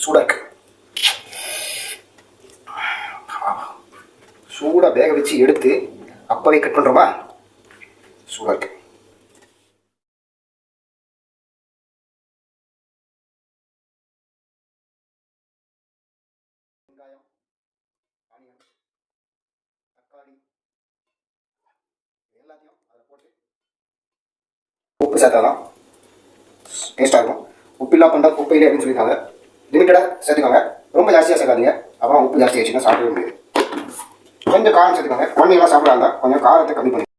சூடாக இருக்கு. சூடாக வேக வச்சு எடுத்து அப்பவே கட் பண்ணுறோமா? சூடாக இருக்கு. வெங்காயம், ஆனியன், தக்காளி எல்லாத்தையும் அதில் போட்டு உப்பு சேர்த்தாதான் டேஸ்ட்டாக இருக்கும். உப்பில்லா பண்ணுறா உப்பையிலே அப்படின்னு சொல்லியிருக்காங்க. லிமிட்டடாக சேர்த்துக்கோங்க, ரொம்ப ஜாஸ்தியாக சேர்க்காதீங்க. அப்புறம் உப்பு ஜாஸ்தி ஆச்சுன்னா சாப்பிடவே முடியாது. கொஞ்சம் காரம் சேர்த்துக்கோங்க. குழந்தைங்களாம் சாப்பிட்றாங்க, கொஞ்சம் காரத்தை கம்மி பண்ணி